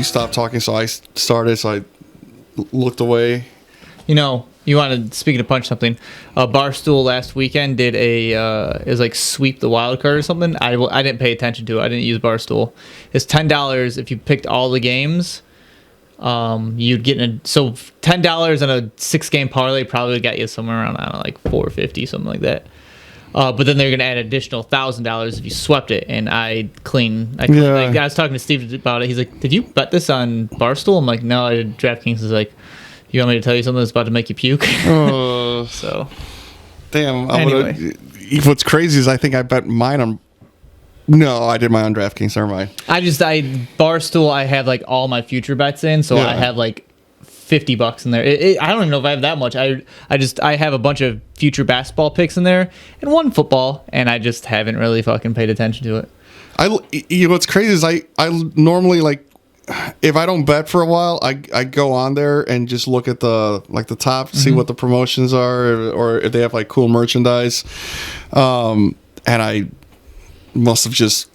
stopped talking, so I started. So I looked away. You know, you wanted, speaking of punch something, Barstool last weekend did it was like sweep the wild card or something. I didn't pay attention to it. I didn't use Barstool. It's $10 if you picked all the games. You'd get so $10 on a 6-game parlay probably got you somewhere around, I don't know, like $450, something like that. But then they're gonna add additional $1,000 if you swept it, and I clean. Like, I was talking to Steve about it. He's like, "Did you bet this on Barstool?" I'm like, "No, I did." DraftKings is like, "You want me to tell you something that's about to make you puke?" So, damn. Anyway, What's crazy is I think I bet mine on. No, I did mine on DraftKings. Never mind. Barstool. I have like all my future bets in, so I have like $50 in there. I don't even know if I have that much. I have a bunch of future basketball picks in there and one football, and I just haven't really fucking paid attention to it. What's crazy is I normally, like, if I don't bet for a while, I go on there and just look at the top, see what the promotions are, or if they have like cool merchandise. And I must have just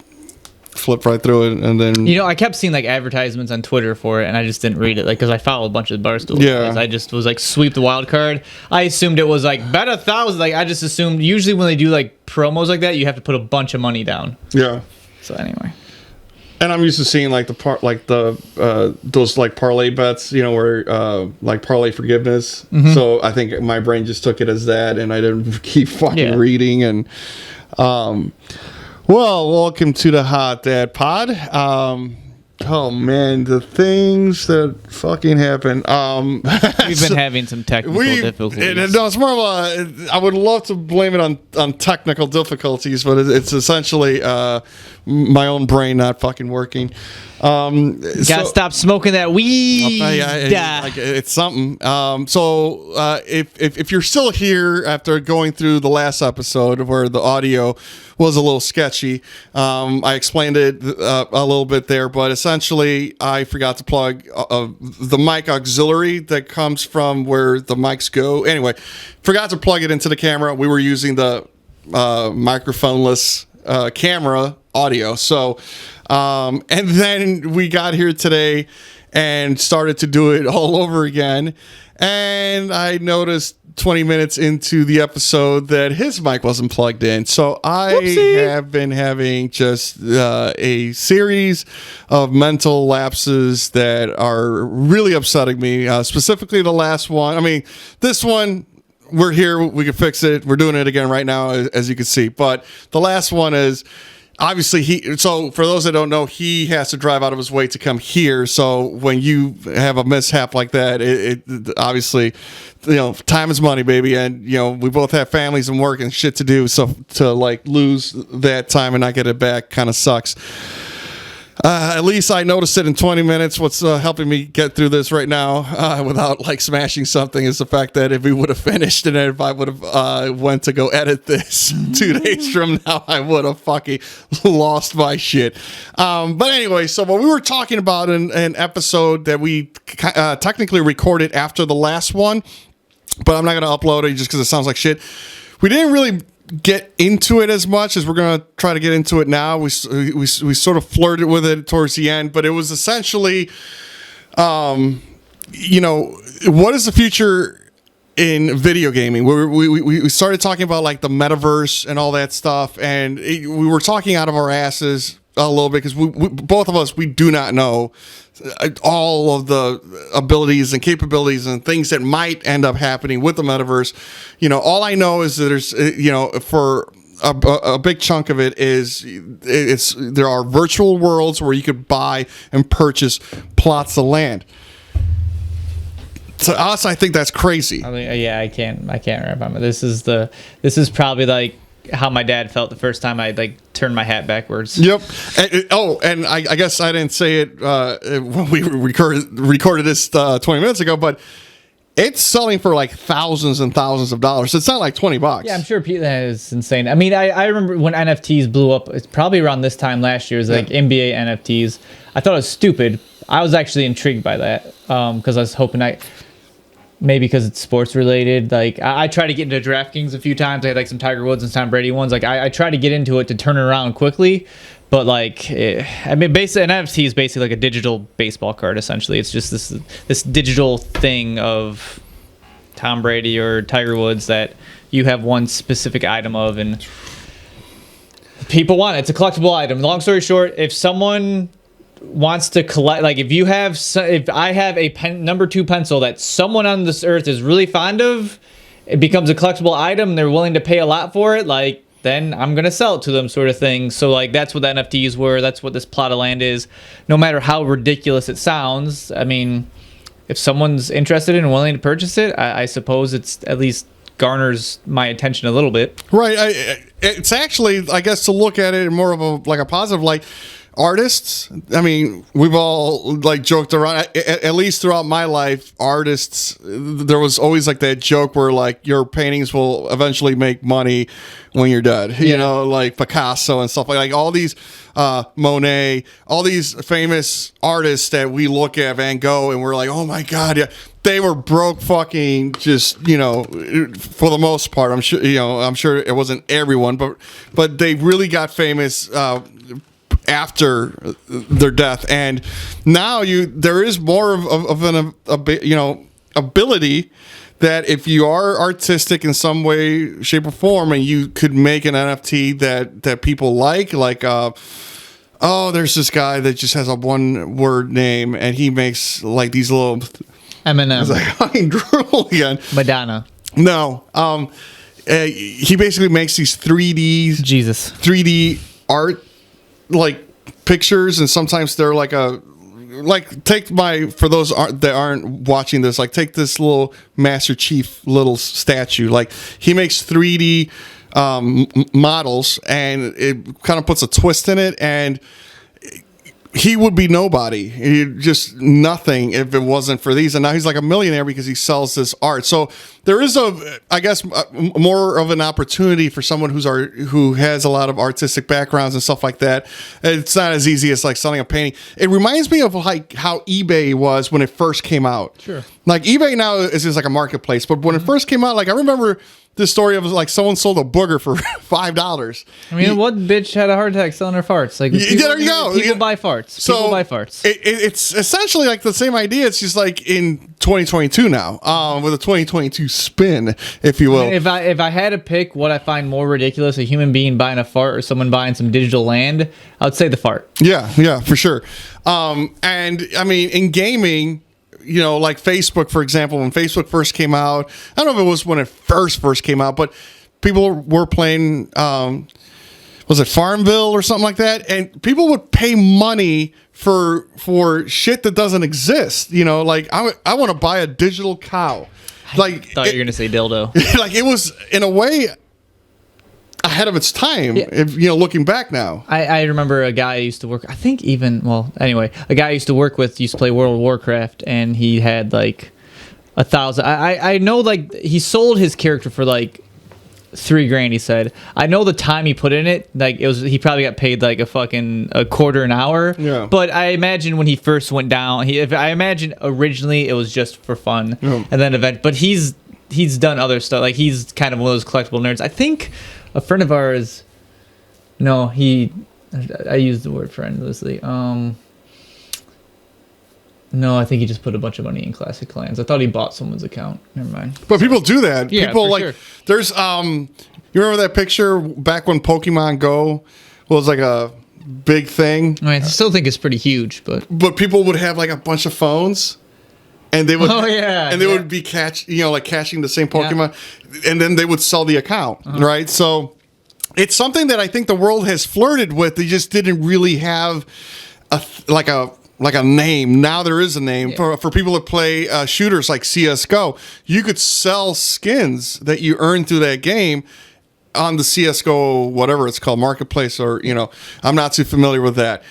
flip right through it, and then I kept seeing like advertisements on Twitter for it, and I just didn't read it, like, because I follow a bunch of Barstool guys. I just was like, sweep the wild card. I assumed it was like bet 1,000. Like, I just assumed usually when they do like promos like that, you have to put a bunch of money down. So anyway, and I'm used to seeing like those like parlay bets, where like parlay forgiveness. So I think my brain just took it as that, and I didn't keep fucking reading. And well, welcome to the Hot Dad Pod. Oh man, the things that fucking happen. We've been having some technical difficulties. No, it's more of I would love to blame it on technical difficulties, but it's essentially my own brain not fucking working. Gotta stop smoking that weed. It's something. So if you're still here after going through the last episode where the audio was a little sketchy, I explained it a little bit there, but essentially I forgot to plug the mic auxiliary that comes from where the mics go. Anyway, forgot to plug it into the camera. We were using the microphoneless camera audio. So, and then we got here today and started to do it all over again. And I noticed 20 minutes into the episode that his mic wasn't plugged in. So I have been having just a series of mental lapses that are really upsetting me. Specifically the last one. I mean, this one, we're here. We can fix it. We're doing it again right now, as you can see. But the last one is... Obviously, so for those that don't know, he has to drive out of his way to come here. So when you have a mishap like that, it obviously, time is money, baby. And, we both have families and work and shit to do. So to like lose that time and not get it back kind of sucks. At least I noticed it in 20 minutes. What's helping me get through this right now without like smashing something is the fact that if we would have finished and if I would have went to go edit this 2 days from now, I would have fucking lost my shit. But anyway, so what we were talking about in an episode that we technically recorded after the last one, but I'm not going to upload it just because it sounds like shit. We didn't really get into it as much as we're going to try to get into it now. We sort of flirted with it towards the end, but it was essentially, what is the future in video gaming? We started talking about like the metaverse and all that stuff, and we were talking out of our asses a little bit because we both of us, we do not know all of the abilities and capabilities and things that might end up happening with the metaverse. All I know is that there's, for a big chunk of it is there are virtual worlds where you could buy and purchase plots of land. To us, I think that's crazy. I mean, I can't remember. This is probably like how my dad felt the first time I like turned my hat backwards. Yep. And I guess I didn't say it when we recorded this 20 minutes ago, but it's selling for like thousands and thousands of dollars. It's not like $20. Yeah, I'm sure that is insane. I mean, I remember when NFTs blew up. It's probably around this time last year. It was like NBA NFTs. I thought it was stupid. I was actually intrigued by that because I was hoping maybe because it's sports related. Like I tried to get into DraftKings a few times. I had like some Tiger Woods and Tom Brady ones. Like I tried to get into it to turn it around quickly, But like, I mean, basically, an NFT is basically like a digital baseball card. Essentially, it's just this digital thing of Tom Brady or Tiger Woods that you have one specific item of, and people want it. It's a collectible item. Long story short, if someone wants to collect, like if I have a number 2 pencil that someone on this earth is really fond of, it becomes a collectible item. They're willing to pay a lot for it. Like, then I'm going to sell it to them, sort of thing. So like, that's what the NFTs were. That's what this plot of land is. No matter how ridiculous it sounds, I mean, if someone's interested in and willing to purchase it, I suppose it's at least garners my attention a little bit. Right. It's actually, I guess, to look at it more of a positive, like artists. I mean, we've all like joked around, at least throughout my life, artists, there was always like that joke where like your paintings will eventually make money when you're dead, you know, like Picasso and stuff like all these, Monet, all these famous artists that we look at, Van Gogh, and we're like, oh my God, yeah, they were broke fucking just, you know, for the most part. I'm sure it wasn't everyone, but they really got famous, after their death, and now there is more of an ability that if you are artistic in some way, shape, or form, and you could make an NFT that people like there's this guy that just has a 1-word name, and he makes like these little Eminem. It's like I can drool again. Madonna. No, he basically makes these 3D art like pictures, and sometimes they're like for those that aren't watching this, like take this little Master Chief little statue, like he makes 3D models, and it kind of puts a twist in it, and he would be nobody, just nothing if it wasn't for these. And now he's like a millionaire because he sells this art. So there is more of an opportunity for someone who has a lot of artistic backgrounds and stuff like that. It's not as easy as like selling a painting. It reminds me of like how eBay was when it first came out. Sure. Like eBay now is just like a marketplace, but when it first came out, like I remember this story of like someone sold a booger for $5. I mean, what bitch had a heart attack selling her farts? Like, there you go. People buy farts. So people buy farts. It's essentially like the same idea. It's just like in 2022 now, with a 2022 spin, if you will. I mean, if I had to pick what I find more ridiculous, a human being buying a fart or someone buying some digital land, I would say the fart. Yeah, for sure. And I mean, in gaming, you know, like Facebook, for example, when Facebook first came out, I don't know if it was when it first came out, but people were playing, was it Farmville or something like that? And people would pay money for shit that doesn't exist. You know, like I want to buy a digital cow. Like, I thought you were going to say dildo. Like it was in a way ahead of its time, if looking back now. I remember a guy I used to work, a guy I used to work with used to play World of Warcraft, and he had like 1,000. I know, like, he sold his character for like $3,000, he said. I know the time he put in it, like he probably got paid like a quarter an hour. Yeah. But I imagine when he first went down, I imagine originally it was just for fun, and then but he's done other stuff. Like, he's kind of one of those collectible nerds. I think a friend of ours, I used the word friend loosely. No, I think he just put a bunch of money in Classic Clans. I thought he bought someone's account. Never mind. But people do that. Yeah, people for like, sure. There's, you remember that picture back when Pokemon Go was like a big thing? I mean, I still think it's pretty huge, but people would have like a bunch of phones, and they would, would be catching the same Pokemon, and then they would sell the account, right? So it's something that I think the world has flirted with. They just didn't really have a name. Now there is a name for people that play shooters like CSGO. You could sell skins that you earn through that game on the CSGO, whatever it's called, marketplace, or I'm not too familiar with that.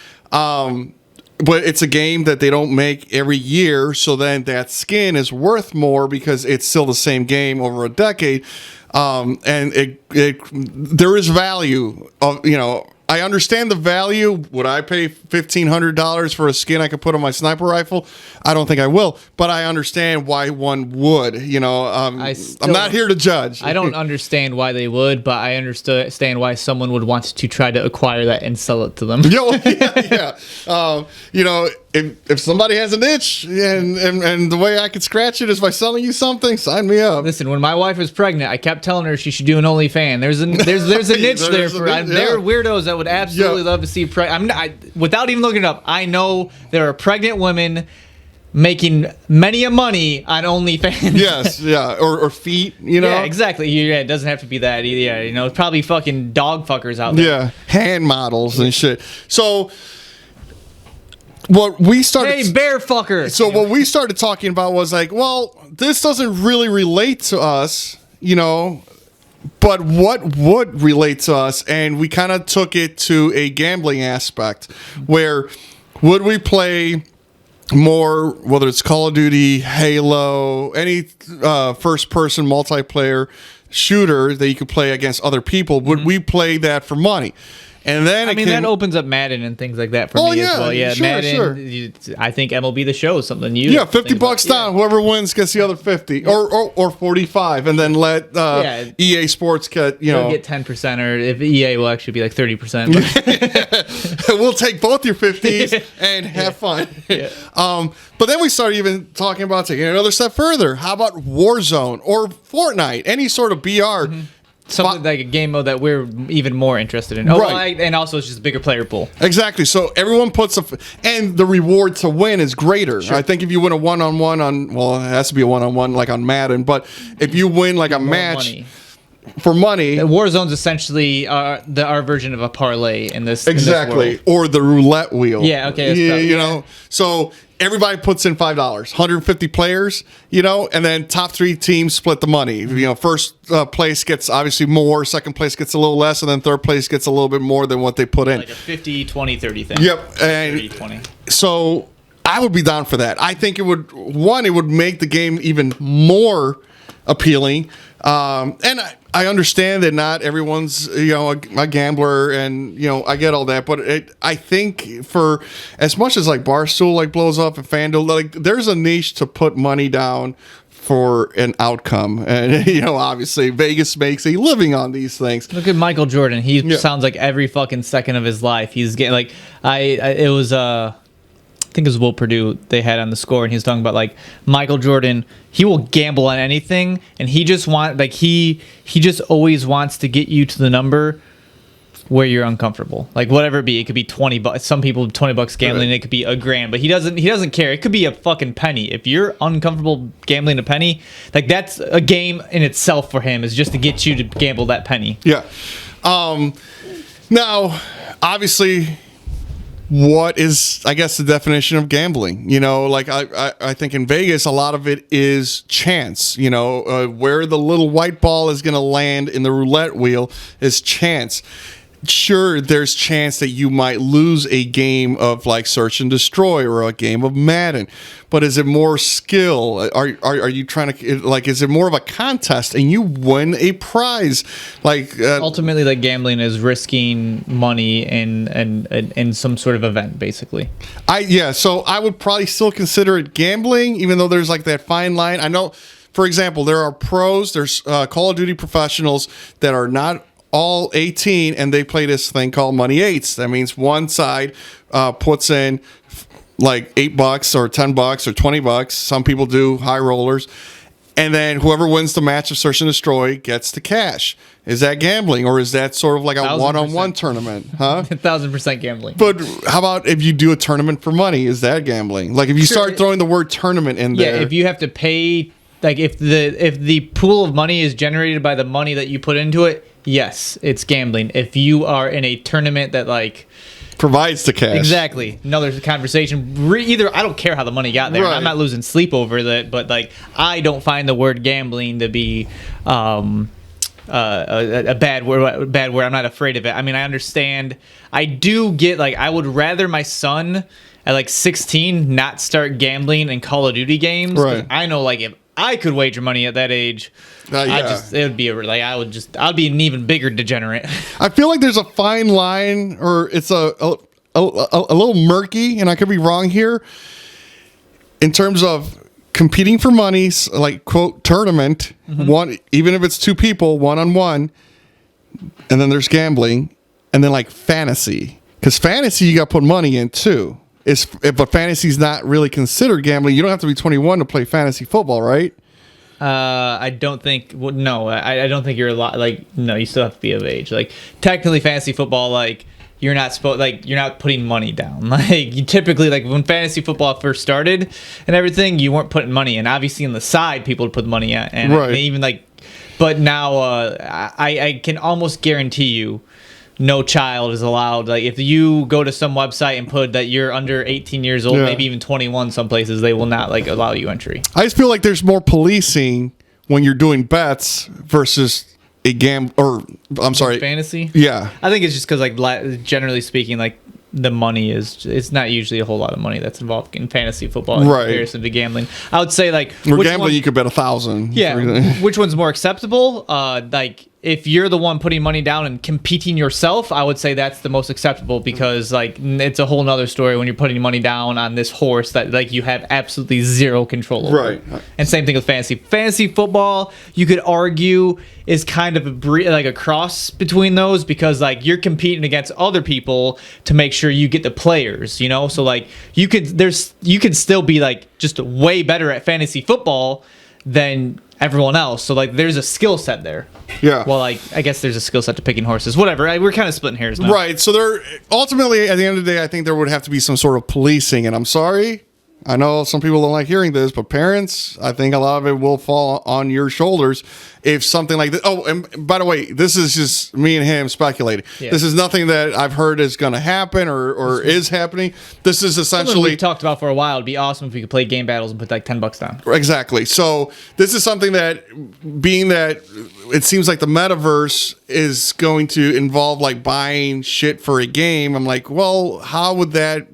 But it's a game that they don't make every year, so then that skin is worth more because it's still the same game over a decade, and there is value of I understand the value. Would I pay $1,500 for a skin I could put on my sniper rifle? I don't think I will, but I understand why one would. I'm not here to judge. I don't understand why they would, but I understand why someone would want to try to acquire that and sell it to them. Yeah. If somebody has an itch and the way I could scratch it is by selling you something, sign me up. Listen, when my wife was pregnant, I kept telling her she should do an OnlyFans. There's a niche there for. There are weirdos that would absolutely love to see. Without even looking it up, I know there are pregnant women making many a money on OnlyFans. Yes, yeah, or feet. Yeah, exactly. Yeah, it doesn't have to be that. Yeah, it's probably fucking dog fuckers out there. Yeah, hand models and shit. So. What we started, hey, bear fucker. So what we started talking about was like, well, this doesn't really relate to us, but what would relate to us? And we kind of took it to a gambling aspect, where would we play more, whether it's Call of Duty, Halo, any first-person multiplayer shooter that you could play against other people? Would we play that for money? And then that opens up Madden and things like that for me as well. Yeah, sure, Madden. Sure. I think MLB The Show is something you. Yeah, $50 down. Whoever wins gets the other 50 or 45, and then let EA Sports get get 10%, or if EA will actually be like 30%. We'll take both your 50s and have fun. Yeah. But then we started even talking about taking it another step further. How about Warzone or Fortnite? Any sort of BR. Mm-hmm. Something like a game mode that we're even more interested in. Right. And also it's just a bigger player pool. Exactly. So everyone puts and the reward to win is greater. Sure. I think if you win a one-on-one it has to be a one-on-one like on Madden, but if you win like a match for money. Warzone's essentially our version of a parlay in this. Exactly. In this world. Or the roulette wheel. Yeah, okay. So everybody puts in $5, 150 players, and then top 3 teams split the money. First place gets obviously more, second place gets a little less, and then third place gets a little bit more than what they put in. Like a 50, 20, 30 thing. Yep. And 30, 20. So I would be down for that. I think it would make the game even more appealing. And I understand that not everyone's a gambler, and I get all that, but I think for as much as like Barstool blows up and FanDuel, there's a niche to put money down for an outcome, and obviously Vegas makes a living on these things. Look at Michael Jordan. He sounds like every fucking second of his life he's getting I think it was Will Purdue they had on the score, and he was talking about Michael Jordan. He will gamble on anything, and he just he just always wants to get you to the number where you're uncomfortable. Whatever it be, it could be $20. Some people $20 gambling, it could be $1,000, but he doesn't care. It could be a fucking penny. If you're uncomfortable gambling a penny, that's a game in itself for him, is just to get you to gamble that penny. Yeah. Now, obviously, what is, I guess, the definition of gambling? I think in Vegas, a lot of it is chance. Where the little white ball is going to land in the roulette wheel is chance. Sure, there's chance that you might lose a game of Search and Destroy or a game of Madden, but is it more skill? Are you trying to is it more of a contest and you win a prize? Ultimately, gambling is risking money in some sort of event, basically. So I would probably still consider it gambling, even though there's that fine line. I know, for example, there are pros. There's Call of Duty professionals that are not all 18, and they play this thing called Money Eights. That means one side puts in $8 or $10 or $20. Some people do high rollers, and then whoever wins the match of Search and Destroy gets the cash. Is that gambling, or is that sort of like a 1,000%. one-on-one tournament? Huh? 1,000% gambling. But how about if you do a tournament for money? Is that gambling? If you start throwing the word tournament in there. Yeah, if you have to pay, if the pool of money is generated by the money that you put into it, yes, it's gambling. If you are in a tournament that provides the cash. Exactly. Another conversation. Either I don't care how the money got there. Right. I'm not losing sleep over that, but I don't find the word gambling to be a bad word. I'm not afraid of it. I mean, I understand. I do get I would rather my son at 16 not start gambling in Call of Duty games. Right. I know if I could wager money at that age, it would be I'd be an even bigger degenerate. I feel like there's a fine line, or it's a little murky, and I could be wrong here, in terms of competing for money, like quote tournament, one, even if it's two people, 1-on-1, and then there's gambling, and then like fantasy, because fantasy you got to put money in too. But fantasy's not really considered gambling. You don't have to be 21 to play fantasy football, right? I don't think. Well, no, I don't think you're allowed. Like, no, you still have to be of age. Like, technically, fantasy football, like, you're not putting money down. Like, you typically, like, when fantasy football first started and everything, you weren't putting money in. Obviously, on the side, people would put money in, and right. even like, but now, I can almost guarantee you, no child is allowed. Like, if you go to some website and put that you're under 18 years old, maybe even 21, some places they will not like allow you entry. I just feel like there's more policing when you're doing bets versus a fantasy. Yeah, I think it's just because, like, generally speaking, like, the money it's not usually a whole lot of money that's involved in fantasy football in comparison to gambling. I would say, like, or gambling, you could bet 1,000. Yeah, which one's more acceptable? Like, if you're the one putting money down and competing yourself, I would say that's the most acceptable, because, like, it's a whole nother story when you're putting money down on this horse that, like, you have absolutely zero control over. Right. And same thing with fantasy. Fantasy football, you could argue, is kind of a cross between those, because, like, you're competing against other people to make sure you get the players, you know? So, like, you could still be, like, just way better at fantasy football than everyone else. So, like, there's a skill set there. Yeah. Well, like, I guess there's a skill set to picking horses. Whatever. We're kind of splitting hairs now. Right. So there, ultimately, at the end of the day, I think there would have to be some sort of policing. And I'm sorry, I know some people don't like hearing this, but parents, I think a lot of it will fall on your shoulders if something like this. Oh, and by the way, this is just me and him speculating. Yeah. This is nothing that I've heard is going to happen or is happening. This is essentially, we've talked about for a while. It'd be awesome if we could play game battles and put like $10 down. Exactly. So this is something that, being that it seems like the metaverse is going to involve like buying shit for a game. I'm like, well, how would that?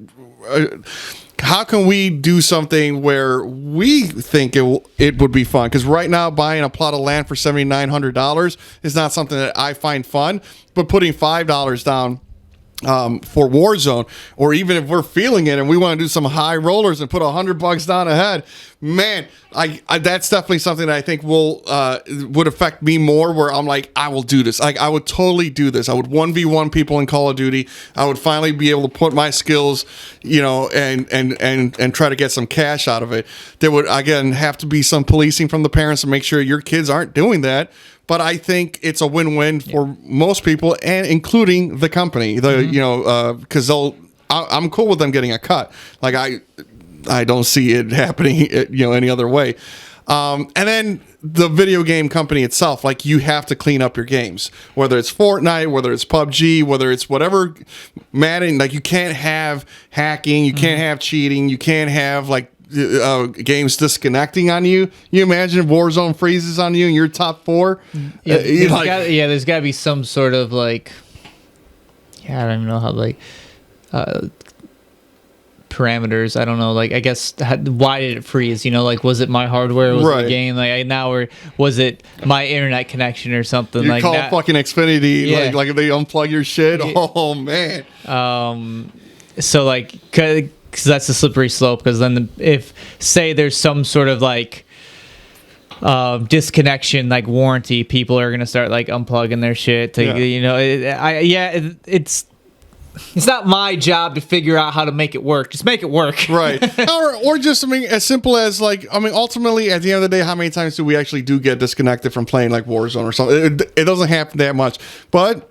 How can we do something where we think it would be fun? Because right now, buying a plot of land for $7,900 is not something that I find fun. But putting $5 down for Warzone, or even if we're feeling it and we want to do some high rollers and put $100 down ahead, man, I that's definitely something that I think would affect me more. Where I'm like, I will do this. Like, I would totally do this. I would 1v1 people in Call of Duty. I would finally be able to put my skills, you know, and try to get some cash out of it. There would, again, have to be some policing from the parents to make sure your kids aren't doing that. But I think it's a win-win for most people, and including the company. You know, because I'm cool with them getting a cut. Like, I don't see it happening, you know, any other way. And then the video game company itself, like, you have to clean up your games, whether it's Fortnite, whether it's PUBG, whether it's whatever Madden. Like, you can't have hacking, you can't have cheating, you can't have like games disconnecting on you. You imagine if Warzone freezes on you and you're top 4? Yeah, there's got to be some sort of like, I don't even know how, like, parameters. I don't know. Like, I guess, why did it freeze? You know, like, was it my hardware? Was it the game? Like, or was it my internet connection or something? You like call that? Fucking Xfinity, like if they unplug your shit. Yeah. Oh man. So, like, because that's the slippery slope. Because then if, say, there's some sort of like disconnection, like warranty, people are gonna start like unplugging their shit to, you know, it's not my job to figure out how to make it work. Just make it work. Right. or just, I mean, as simple as, like, I mean, ultimately, at the end of the day, how many times do we actually get disconnected from playing, like, Warzone or something? It doesn't happen that much. But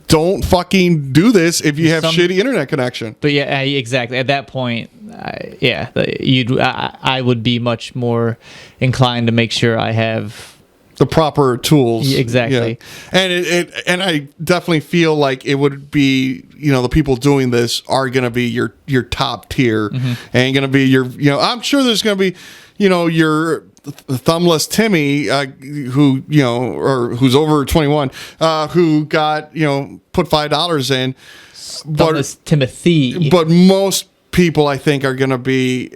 don't fucking do this if you have shitty internet connection. But yeah, exactly. At that point, I would be much more inclined to make sure I have the proper tools. Exactly. Yeah. And I definitely feel like it would be, you know, the people doing this are going to be your top tier, and going to be your, you know, I'm sure there's going to be, you know, your thumbless Timmy, who, you know, or who's over 21, who got, you know, put $5 in. Thumbless Timothy. But most people, I think, are going to be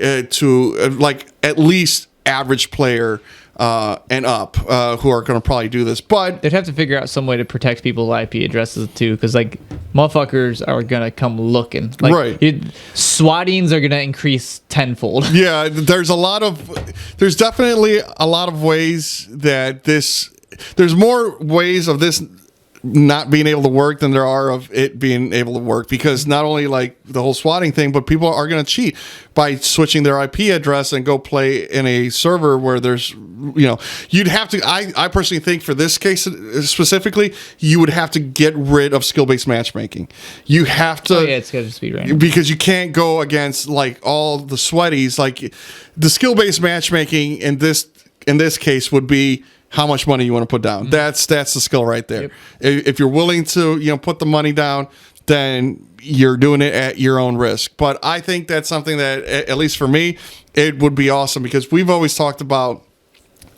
like at least average player and up who are going to probably do this. But they'd have to figure out some way to protect people's IP addresses too, because like motherfuckers are gonna come looking. Like, right. Swattings are gonna increase tenfold. Yeah, there's definitely a lot of ways that there's more ways of this not being able to work than there are of it being able to work, because not only like the whole swatting thing, but people are going to cheat by switching their IP address and go play in a server where there's, you'd have to, I personally think for this case specifically, you would have to get rid of skill-based matchmaking. You have to, it's got to just be random, because you can't go against like all the sweaties. Like the skill-based matchmaking in this case would be how much money you want to put down. That's the skill right there. Yep. If you're willing to, put the money down, then you're doing it at your own risk. But I think that's something that, at least for me, it would be awesome, because we've always talked about,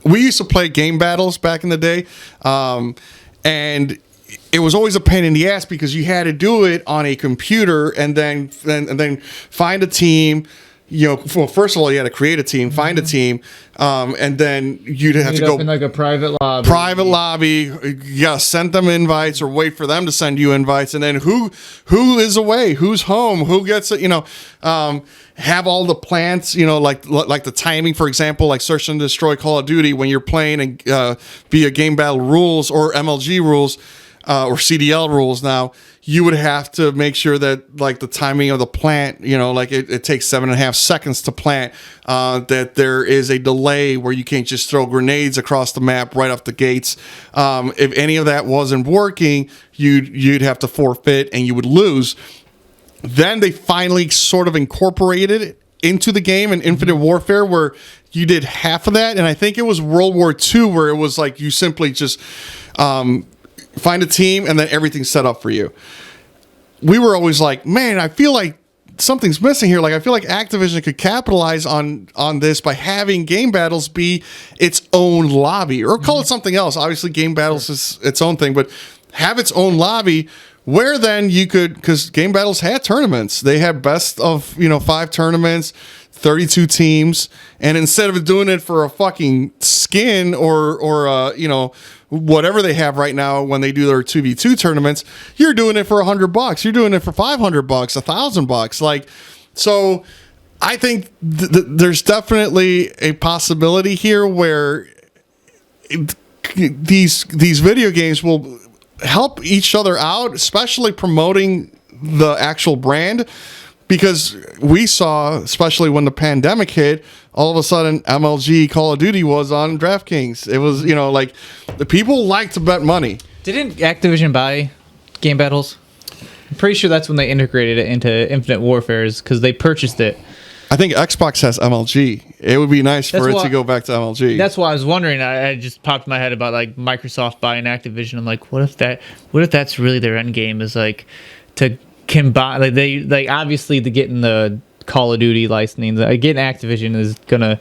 we used to play game battles back in the day, and it was always a pain in the ass because you had to do it on a computer and then find a team. Well, first of all, you had to create a team, find a team, and then you'd have to go in like a private lobby. You gotta send them invites or wait for them to send you invites, and then who is away, who's home, who gets it. Have all the plants. Like the timing, for example, like Search and Destroy Call of Duty when you're playing and via game battle rules or MLG rules. Or CDL rules now, you would have to make sure that like the timing of the plant, like it takes 7.5 seconds to plant, that there is a delay where you can't just throw grenades across the map right off the gates. If any of that wasn't working, you'd have to forfeit and you would lose. Then they finally sort of incorporated it into the game in Infinite Warfare, where you did half of that. And I think it was World War II, where it was like you simply just find a team and then everything's set up for you. We were always like, man, I feel like something's missing here. Like, I feel like Activision could capitalize on this by having game battles be its own lobby, or call it something else. Obviously, game battles is its own thing, but have its own lobby where then you could, because game battles had tournaments. They had best of 5 tournaments, 32 teams, and instead of doing it for a fucking skin or whatever they have right now when they do their 2v2 tournaments, you're doing it for $100. You're doing it for $500, $1,000. Like, so I think there's definitely a possibility here where these video games will help each other out, especially promoting the actual brand. Because we saw, especially when the pandemic hit, all of a sudden MLG Call of Duty was on DraftKings. It was, like the people like to bet money. Didn't Activision buy game battles? I'm pretty sure that's when they integrated it into Infinite Warfare's, because they purchased it. I think Xbox has MLG. It would be nice for it to go back to MLG. That's why I was wondering. I just popped in my head about like Microsoft buying Activision. I'm like, what if that's really their end game, is like to combine, like they obviously to get in the Call of Duty licensing, getting Activision is gonna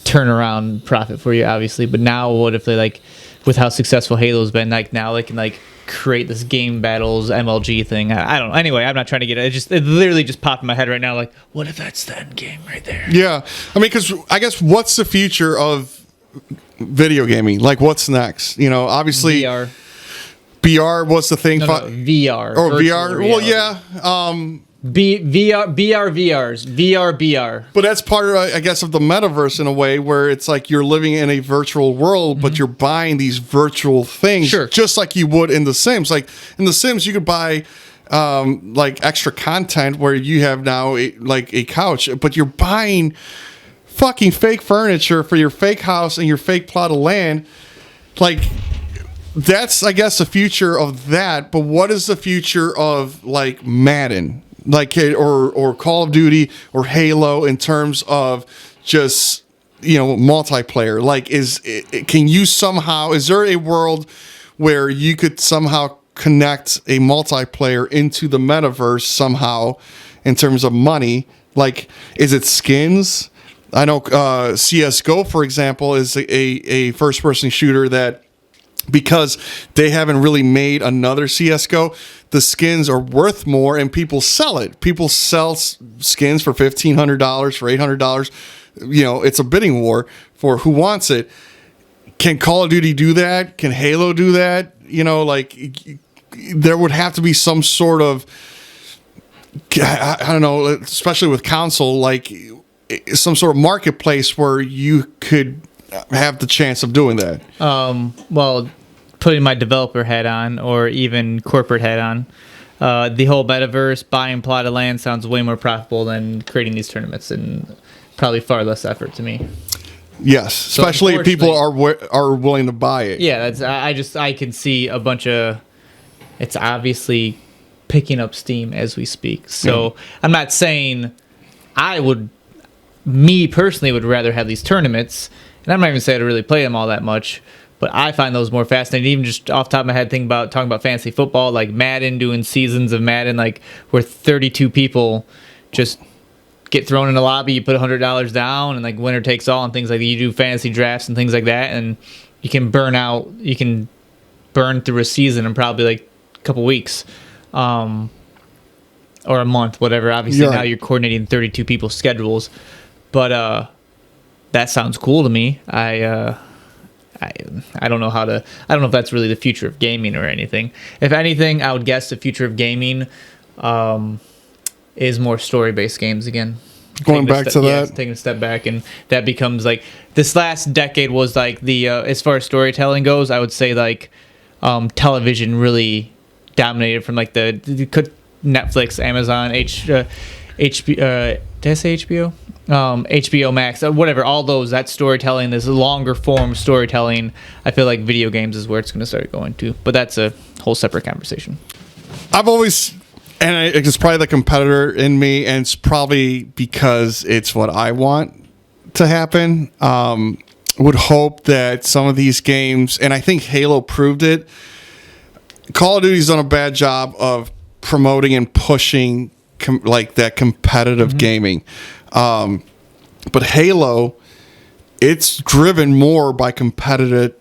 turn around profit for you, obviously. But now, what if they, like, with how successful Halo's been, like now they can like create this game battles MLG thing. I don't know. Anyway, I'm not trying to get it. It literally just popped in my head right now. Like, what if that's the end game right there? Yeah, I mean, because I guess what's the future of video gaming? Like, what's next? Obviously VR. BR was the thing. No, VR. Or VR. Reality. Well, yeah. VR. But that's part of, I guess, of the metaverse in a way, where it's like you're living in a virtual world, but you're buying these virtual things, just like you would in The Sims. Like in The Sims, you could buy like extra content where you have now a couch, but you're buying fucking fake furniture for your fake house and your fake plot of land. Like, that's, I guess, the future of that. But what is the future of like Madden, like, or Call of Duty or Halo in terms of just multiplayer? Like, can you somehow, is there a world where you could somehow connect a multiplayer into the metaverse somehow in terms of money? Like, is it skins? I know CSGO, for example, is a first-person shooter that because they haven't really made another CSGO. The skins are worth more, and people sell it. People sell skins for $1,500, for $800. You know, it's a bidding war for who wants it. Can Call of Duty do that? Can Halo do that? You know, like, there would have to be some sort of, I don't know, especially with console, like some sort of marketplace where you could have the chance of doing that. Well, putting my developer hat on, or even corporate hat on, the whole metaverse, buying plot of land sounds way more profitable than creating these tournaments, and probably far less effort to me. Yes, especially if people are willing to buy it. Yeah, I can see a bunch of, it's obviously picking up steam as we speak. So I'm not saying me personally would rather have these tournaments, and I'm not even saying I really play them all that much, but I find those more fascinating. Even just off the top of my head, talking about fantasy football, like Madden, doing seasons of Madden, like where 32 people just get thrown in a lobby, you put $100 down, and like winner takes all, and things like that. You do fantasy drafts and things like that, and you can burn through a season in probably like a couple weeks, or a month, whatever. Obviously now you're coordinating 32 people's schedules, but that sounds cool to me. I don't know I don't know if that's really the future of gaming or anything. If anything, I would guess the future of gaming is more story-based games again. Going back to that? Yeah, taking a step back, and that becomes like, this last decade was like the, as far as storytelling goes, I would say like television really dominated from like the Netflix, Amazon, HBO, did I say HBO? HBO Max, whatever, all those, that storytelling, this longer form storytelling, I feel like video games is where it's going to start going to. But that's a whole separate conversation. I've always, and it's probably the competitor in me, and it's probably because it's what I want to happen. Would hope that some of these games, and I think Halo proved it, Call of Duty's done a bad job of promoting and pushing like that competitive gaming. But Halo, it's driven more by competitive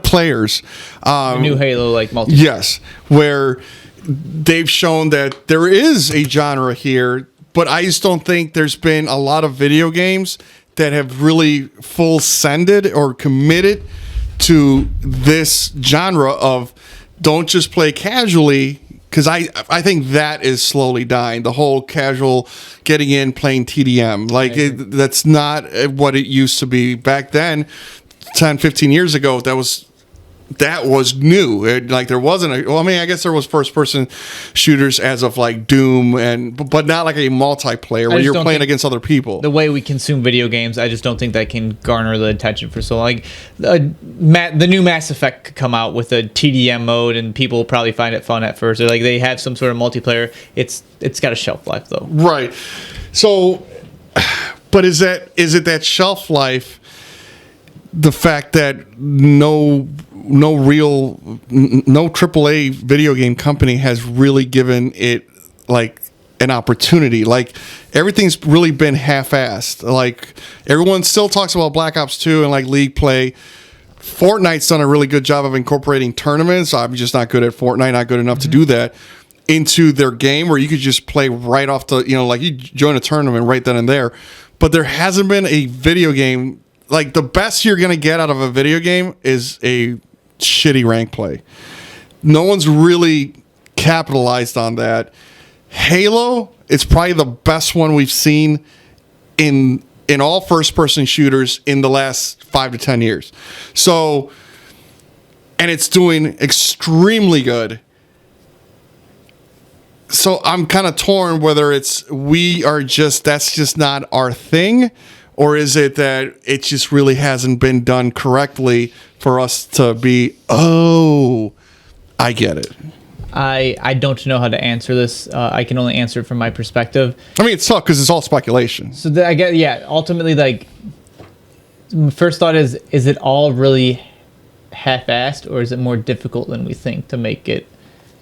players. New Halo like multiplayer. Yes, where they've shown that there is a genre here, but I just don't think there's been a lot of video games that have really full sended or committed to this genre of don't just play casually. Because I think that is slowly dying. The whole casual getting in, playing TDM. Like, that's not what it used to be. Back then, 10, 15 years ago, that was new. Like, there wasn't I guess there was first-person shooters as of, like, Doom, but not like a multiplayer where you're playing against other people. The way we consume video games, I just don't think that can garner the attention for so long. Like, the new Mass Effect could come out with a TDM mode, and people will probably find it fun at first. Or, like, they have some sort of multiplayer. It's got a shelf life, though. Right. So, but is it that shelf life, the fact that no AAA video game company has really given it like an opportunity? Like, everything's really been half-assed. Like, everyone still talks about Black Ops 2 and like League play. Fortnite's done a really good job of incorporating tournaments. I'm just not good at Fortnite, not good enough to do that, into their game where you could just play right off the, like you join a tournament right then and there. But there hasn't been a video game, like the best you're going to get out of a video game is a shitty rank play. No one's really capitalized on that. Halo, it's probably the best one we've seen in all first-person shooters in the last 5 to 10 years. So, and it's doing extremely good. So I'm kind of torn whether that's just not our thing, or is it that it just really hasn't been done correctly for us to be, I get it. I don't know how to answer this. I can only answer it from my perspective. I mean, it's tough because it's all speculation. So I get, ultimately, like, my first thought is it all really half-assed, or is it more difficult than we think to make it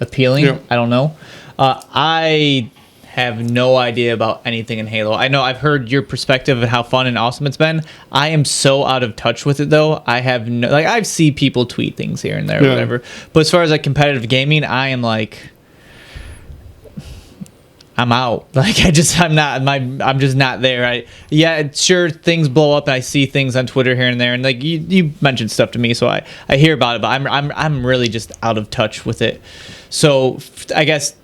appealing? Yeah. I don't know. I have no idea about anything in Halo. I know I've heard your perspective of how fun and awesome it's been. I am so out of touch with it though. I have no, like, I see people tweet things here and there or whatever. But as far as like competitive gaming, I am like, I'm out. Like I'm just not there. Sure, things blow up and I see things on Twitter here and there, and like you mentioned stuff to me, so I hear about it, but I'm really just out of touch with it. So I guess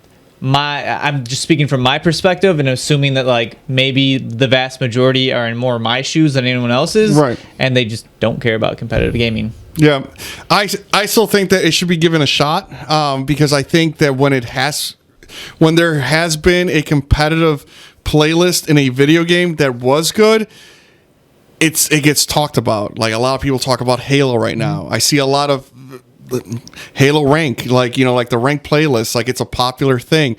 I'm just speaking from my perspective and assuming that like maybe the vast majority are in more my shoes than anyone else's, right? And they just don't care about competitive gaming. Yeah, I still think that it should be given a shot, because I think that when there has been a competitive playlist in a video game that was good, it gets talked about. Like a lot of people talk about Halo right now. I see a lot of Halo rank, like the rank playlist, like it's a popular thing.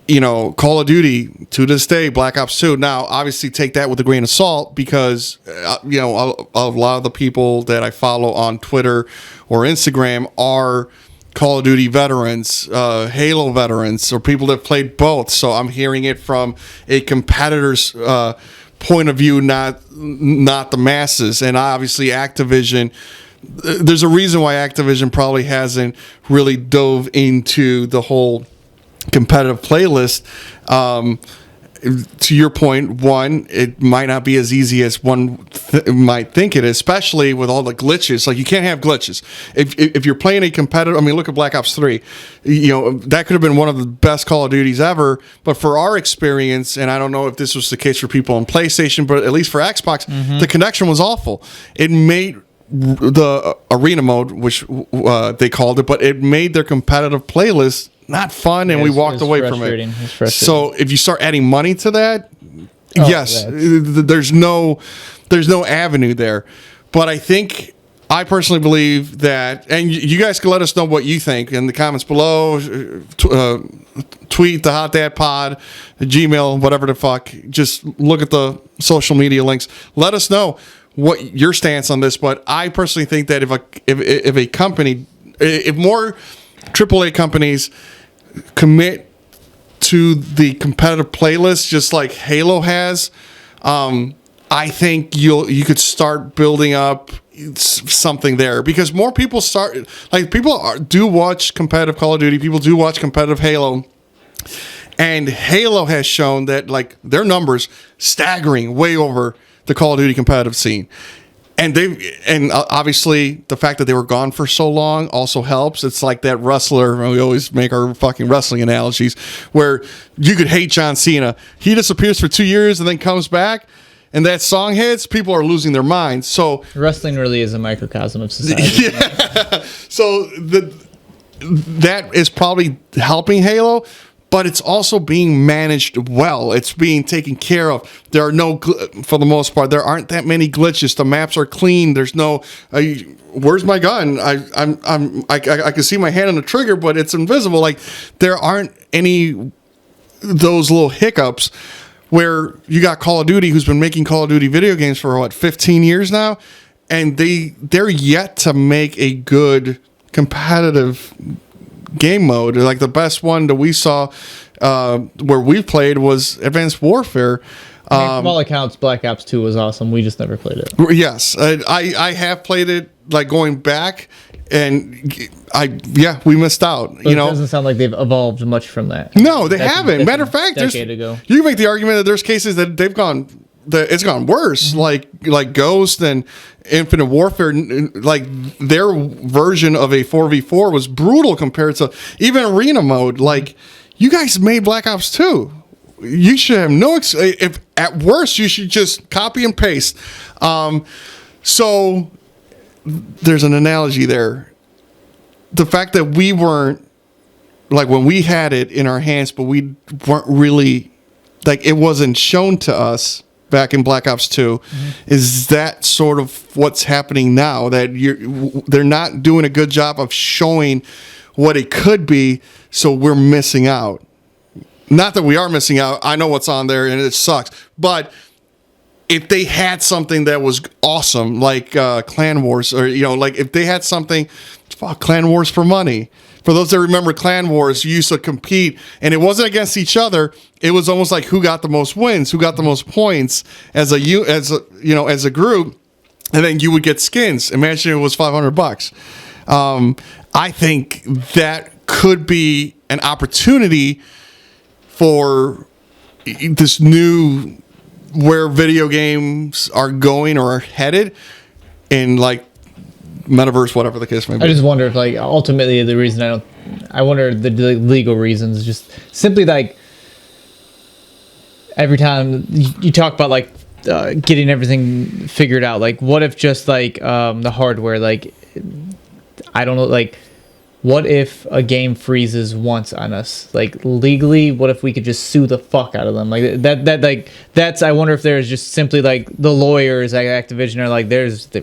Call of Duty to this day, Black Ops 2. Now, obviously, take that with a grain of salt because a lot of the people that I follow on Twitter or Instagram are Call of Duty veterans, Halo veterans, or people that have played both. So I'm hearing it from a competitor's point of view, not the masses. And obviously Activision, there's a reason why Activision probably hasn't really dove into the whole competitive playlist. To your point, one, it might not be as easy as one might think it is, especially with all the glitches. Like you can't have glitches. If you're playing a competitive, I mean, look at Black Ops 3. That could have been one of the best Call of Duties ever. But for our experience, and I don't know if this was the case for people on PlayStation, but at least for Xbox, the connection was awful. It made the arena mode, which they called it, but it made their competitive playlist not fun, and we walked away from it. So if you start adding money to that, yes, there's no avenue there. But I personally believe that, and you guys can let us know what you think in the comments below. Tweet the Hot Dad Pod, Gmail, whatever the fuck. Just look at the social media links. Let us know what your stance on this. But I personally think that if a company, if more AAA companies commit to the competitive playlist, just like Halo has, I think you could start building up something there, because more people do watch competitive Call of Duty, people do watch competitive Halo, and Halo has shown that like their numbers staggering way over the Call of Duty competitive scene. And obviously the fact that they were gone for so long also helps. It's like that wrestler. We always make our fucking wrestling analogies where you could hate John Cena. He disappears for 2 years and then comes back, and that song hits. People are losing their minds. So wrestling really is a microcosm of society. Yeah. So that is probably helping Halo. But it's also being managed well. It's being taken care of. There are for the most part, there aren't that many glitches. The maps are clean. There's no, where's my gun? I can see my hand on the trigger, but it's invisible. Like there aren't any those little hiccups where you got Call of Duty, who's been making Call of Duty video games for 15 years now, and they're yet to make a good competitive game mode. Like the best one that we saw where we played was Advanced Warfare. From all accounts, Black Ops 2 was awesome. We just never played it. Yes, I have played it, like going back, and we missed out. But it doesn't sound like they've evolved much from that. No, they haven't. Matter of fact, decade ago, you can make the argument that there's cases that it's gone worse, like Ghost and Infinite Warfare. Like their version of a 4v4 was brutal compared to even arena mode. Like you guys made Black Ops 2. You should have if at worst you should just copy and paste. So there's an analogy there. The fact that we weren't, like when we had it in our hands, but we weren't really, like it wasn't shown to us back in Black Ops 2, is that sort of what's happening now, that they're not doing a good job of showing what it could be, so we're missing out. Not that we are missing out. I know what's on there and it sucks, but if they had something that was awesome, like Clan Wars, or like if they had something, Clan Wars for money, for those that remember Clan Wars, you used to compete, and it wasn't against each other. It was almost like who got the most wins, who got the most points as a group, and then you would get skins. Imagine it was $500. I think that could be an opportunity for this new where video games are going or are headed in like Metaverse, whatever the case may be. I just wonder if like ultimately the reason I wonder the legal reasons, just simply like every time you talk about like getting everything figured out, like what if just like the hardware, like I don't know, like what if a game freezes once on us, like legally? What if we could just sue the fuck out of them? Like that's. I wonder if there's just simply like the lawyers at Activision are like,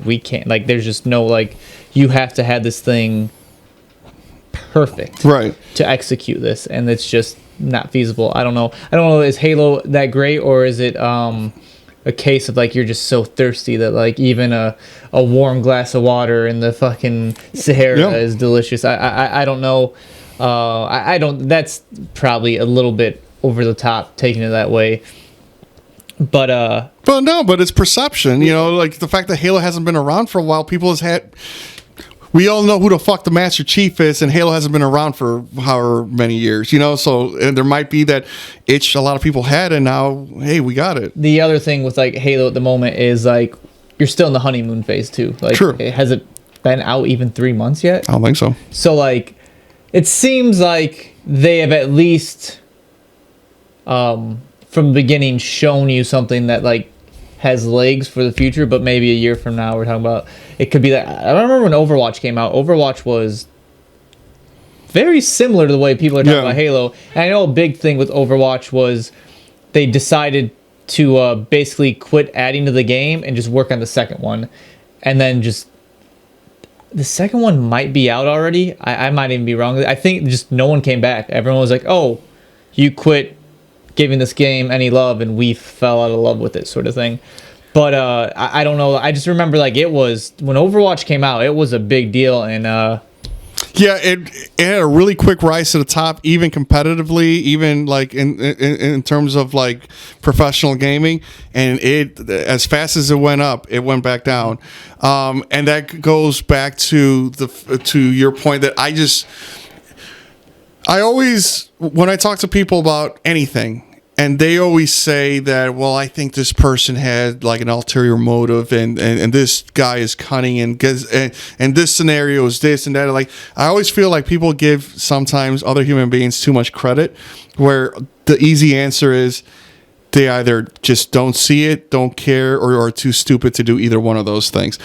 we can't, like there's just no, like you have to have this thing perfect right to execute this, and it's just not feasible. I don't know. Is Halo that great, or is it a case of like you're just so thirsty that like even a warm glass of water in the fucking Sahara is delicious? I don't know. I don't. That's probably a little bit over the top taking it that way. But it's perception. You know, like the fact that Halo hasn't been around for a while. People has had. We all know who the fuck the Master Chief is, and Halo hasn't been around for however many years, you know? So and there might be that itch a lot of people had, and now, hey, we got it. The other thing with, like, Halo at the moment is, like, you're still in the honeymoon phase, too. Like, True. Has it been out even 3 months yet? I don't think so. So, like, it seems like they have at least, from the beginning, shown you something that, like, has legs for the future, but maybe a year from now we're talking about it could be that. I remember when Overwatch came out. Overwatch was very similar to the way people are talking about Halo. And I know a big thing with Overwatch was they decided to basically quit adding to the game and just work on the second one, and then just the second one might be out already. I might even be wrong. I think just no one came back. Everyone was like, "Oh, you quit giving this game any love, and we fell out of love with it," sort of thing. But I don't know. I just remember like it was when Overwatch came out, it was a big deal, and it had a really quick rise to the top, even competitively, even like in terms of like professional gaming, and it as fast as it went up, it went back down, and that goes back to your point that I always, when I talk to people about anything, and they always say that, well, I think this person had like an ulterior motive, and this guy is cunning, and this scenario is this and that. Like, I always feel like people give sometimes other human beings too much credit, where the easy answer is they either just don't see it, don't care, or are too stupid to do either one of those things.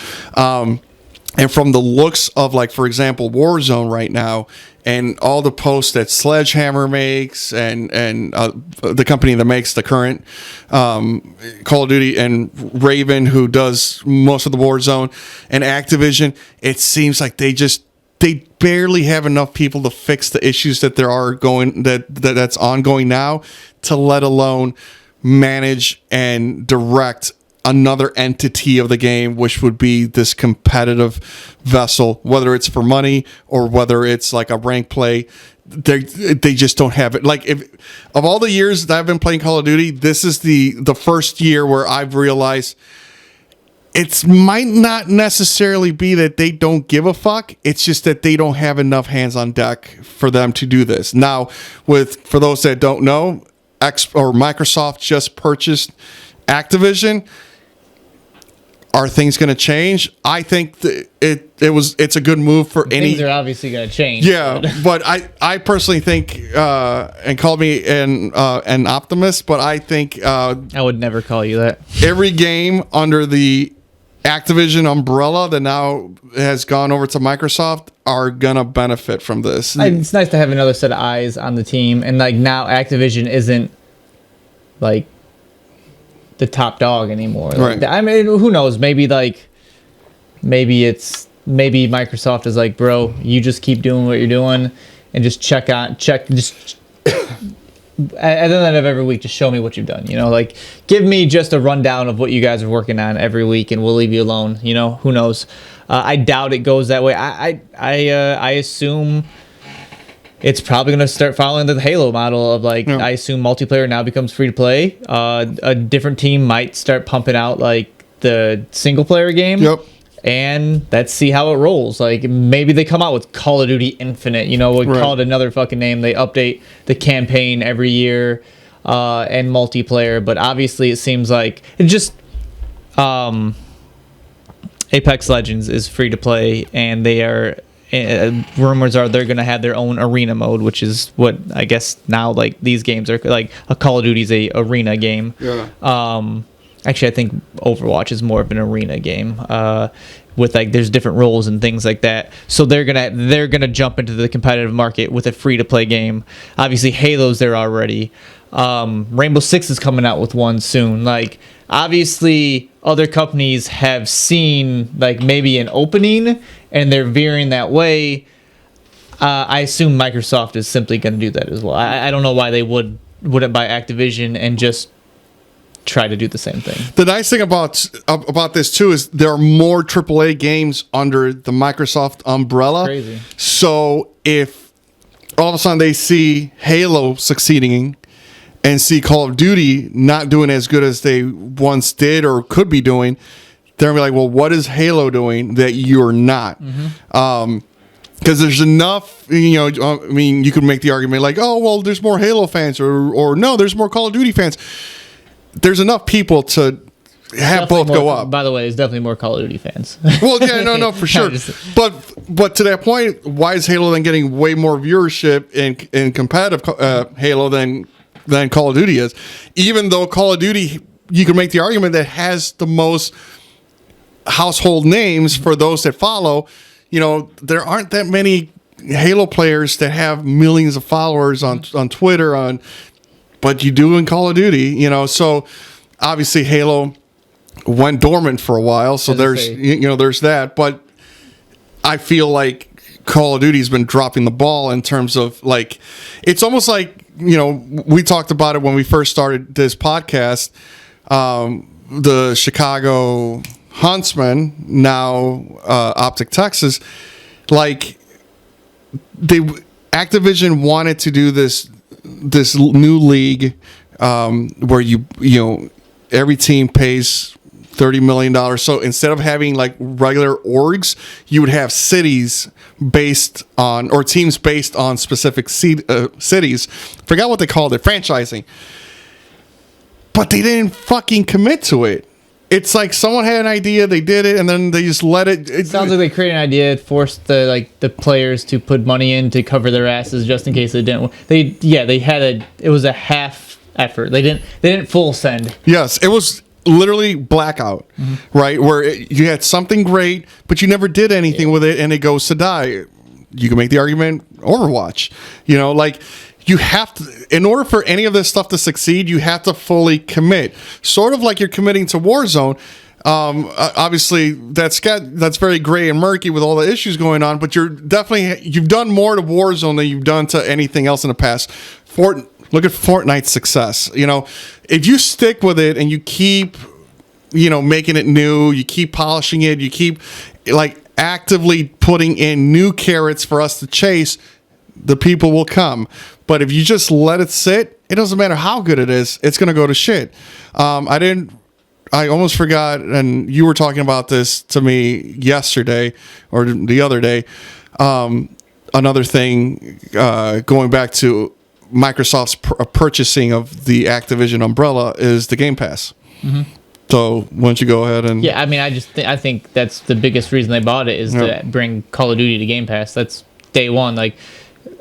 And from the looks of, like, for example, Warzone right now, and all the posts that Sledgehammer makes, and the company that makes the current Call of Duty, and Raven, who does most of the Warzone, and Activision, it seems like they barely have enough people to fix the issues that that's ongoing now, to let alone manage and direct another entity of the game, which would be this competitive vessel, whether it's for money or whether it's like a rank play. They just don't have it. Like, if of all the years that I've been playing Call of Duty, this is the first year where I've realized it might not necessarily be that they don't give a fuck. It's just that they don't have enough hands on deck for them to do this. Now, for those that don't know, Microsoft just purchased Activision. Are things going to change? I think that it's a good move for any. Things are obviously going to change. Yeah, but I personally think, and call me an optimist, but I think I would never call you that. Every game under the Activision umbrella that now has gone over to Microsoft are gonna benefit from this. It's nice to have another set of eyes on the team, and like now Activision isn't like the top dog anymore. Like, right. I mean, who knows? Maybe Microsoft is like, bro, you just keep doing what you're doing, and just check at the end of every week, just show me what you've done. You know, like give me just a rundown of what you guys are working on every week, and we'll leave you alone. You know, who knows? I doubt it goes that way. I assume it's probably going to start following the Halo model of like, I assume multiplayer now becomes free to play. A different team might start pumping out like the single player game. Yep. And let's see how it rolls. Like maybe they come out with Call of Duty Infinite, we call it another fucking name. They update the campaign every year and multiplayer. But obviously it seems like it just Apex Legends is free to play, and they are rumors are they're going to have their own arena mode, which is what I guess now like these games are like. A Call of Duty's a arena game. Actually, I think Overwatch is more of an arena game with like there's different roles and things like that. So they're gonna jump into the competitive market with a free to play game. Obviously, Halo's there already. Rainbow Six is coming out with one soon. Like obviously, other companies have seen like maybe an opening and they're veering that way. I assume Microsoft is simply going to do that as well. I don't know why they wouldn't buy Activision and just try to do the same thing. The nice thing about this too is there are more AAA games under the Microsoft umbrella. Crazy. So if all of a sudden they see Halo succeeding and see Call of Duty not doing as good as they once did or could be doing, they're gonna be like, well, what is Halo doing that you're not? Because there's enough, I mean, you could make the argument like, oh, well, there's more Halo fans, or no, there's more Call of Duty fans. There's enough people to have both go up. By the way, there's definitely more Call of Duty fans. Well, yeah, no, for sure. But to that point, why is Halo then getting way more viewership in competitive Halo than Call of Duty is? Even though Call of Duty, you can make the argument that has the most household names for those that follow. There aren't that many Halo players that have millions of followers on Twitter, but you do in Call of Duty, so obviously Halo went dormant for a while, so there's that, but I feel like Call of Duty's been dropping the ball in terms of like, it's almost like, we talked about it when we first started this podcast, the Chicago Huntsman, now Optic Texas, like Activision wanted to do this new league where every team pays $30 million. So instead of having like regular orgs, you would have cities based on, or teams based on specific cities. Forgot what they called it, franchising. But they didn't fucking commit to it. It's like someone had an idea, they did it, and then they just let it. It sounds like they created an idea, forced the players to put money in to cover their asses just in case they didn't. It was a half effort. They didn't full send. Yes, it was literally blackout, right? Where you had something great, but you never did anything with it, and it goes to die. You can make the argument Overwatch, like. You have to, in order for any of this stuff to succeed, you have to fully commit. Sort of like you're committing to Warzone. Obviously, that's very gray and murky with all the issues going on. But you've done more to Warzone than you've done to anything else in the past. Look at Fortnite's success. If you stick with it and you keep, making it new, you keep polishing it, you keep like actively putting in new carrots for us to chase, the people will come. But if you just let it sit, it doesn't matter how good it is, it's going to go to shit. I almost forgot, and you were talking about this to me yesterday or the other day. Another thing, going back to Microsoft's purchasing of the Activision umbrella, is the Game Pass. So why don't you go ahead and... Yeah, I mean, I think that's the biggest reason they bought it is to bring Call of Duty to Game Pass. That's day one. Like,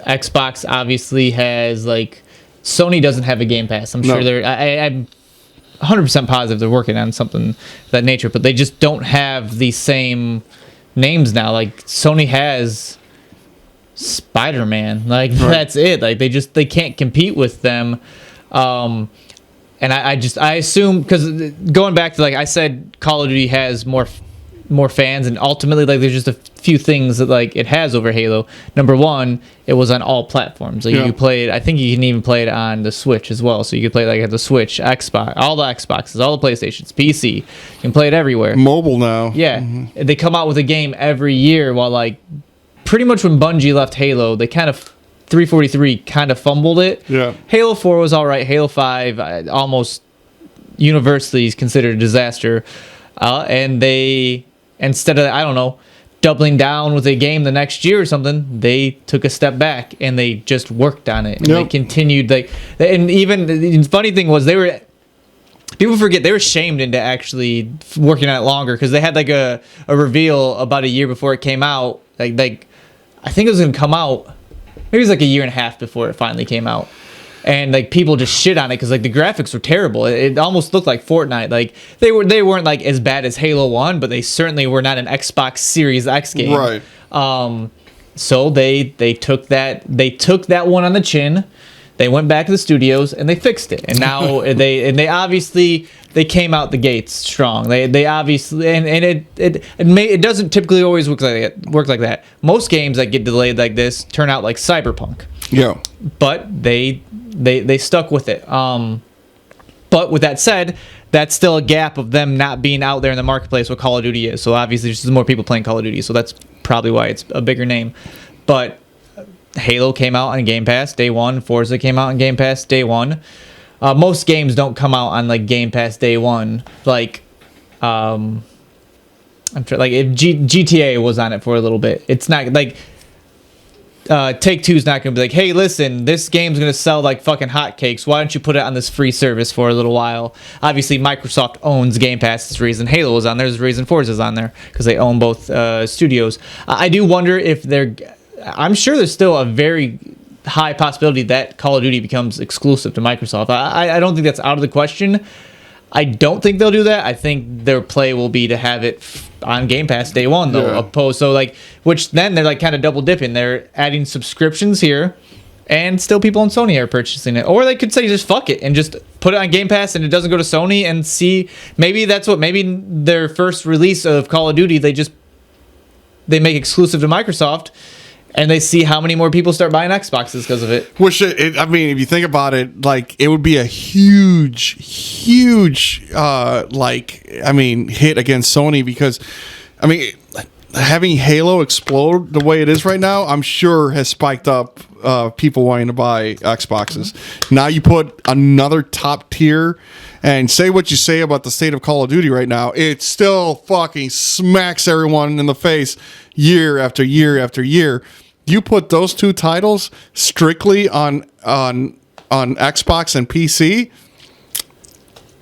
Xbox obviously has, like, Sony doesn't have a Game Pass. I'm sure I'm 100% positive they're working on something of that nature, but they just don't have the same names now. Like, Sony has Spider-Man. Like, that's it. Like, they can't compete with them. And I assume, because going back to, like I said, Call of Duty has more fans, and ultimately, like, there's just a few things that, like, it has over Halo. Number one, it was on all platforms. Like, you play it, I think you can even play it on the Switch as well. So you could play, like, at the Switch, Xbox, all the Xboxes, all the PlayStations, PC. You can play it everywhere. Mobile now. Yeah. They come out with a game every year, while, like, pretty much when Bungie left Halo, they kind of 343 kind of fumbled it. Yeah. Halo 4 was all right. Halo 5 almost universally is considered a disaster. And they, instead of, I don't know, doubling down with a game the next year or something, they took a step back and they just worked on it. And they continued. And even the funny thing was people forget they were shamed into actually working on it longer because they had like a reveal about a year before it came out. Like I think it was going to come out, maybe it was like a year and a half before it finally came out. And like people just shit on it because like the graphics were terrible. It almost looked like Fortnite. Like they weren't like as bad as Halo 1, but they certainly were not an Xbox Series X game. Right. So they took that one on the chin. They went back to the studios and they fixed it. And now they obviously they came out the gates strong. They obviously and it doesn't typically always work like that. Most games that get delayed like this turn out like Cyberpunk. Yeah. But they stuck with it. But with that said, that's still a gap of them not being out there in the marketplace what Call of Duty is. So obviously there's just more people playing Call of Duty. So that's probably why it's a bigger name. But Halo came out on Game Pass day one. Forza came out on Game Pass day one. Most games don't come out on like Game Pass day one. Like, I'm sure, like if GTA was on it for a little bit, it's not like Take-Two's not gonna be like, hey, listen, this game's gonna sell like fucking hotcakes. Why don't you put it on this free service for a little while? Obviously, Microsoft owns Game Pass. There's a reason Halo was on there. There's a reason Forza's on there because they own both studios. I do wonder if I'm sure there's still a very high possibility that Call of Duty becomes exclusive to Microsoft. I don't think that's out of the question. I don't think they'll do that. I think their play will be to have it on Game Pass day one, though. Yeah. Which then they're like kind of double dipping. They're adding subscriptions here, and still people on Sony are purchasing it. Or they could say just fuck it and just put it on Game Pass and it doesn't go to Sony and see. Maybe their first release of Call of Duty they make exclusive to Microsoft. And they see how many more people start buying Xboxes because of it. I mean, if you think about it, like it would be a huge hit against Sony because, I mean, having Halo explode the way it is right now, I'm sure has spiked up people wanting to buy Xboxes. Mm-hmm. Now you put another top tier, and say what you say about the state of Call of Duty right now, it still fucking smacks everyone in the face year after year after year. You put those two titles strictly on Xbox and PC,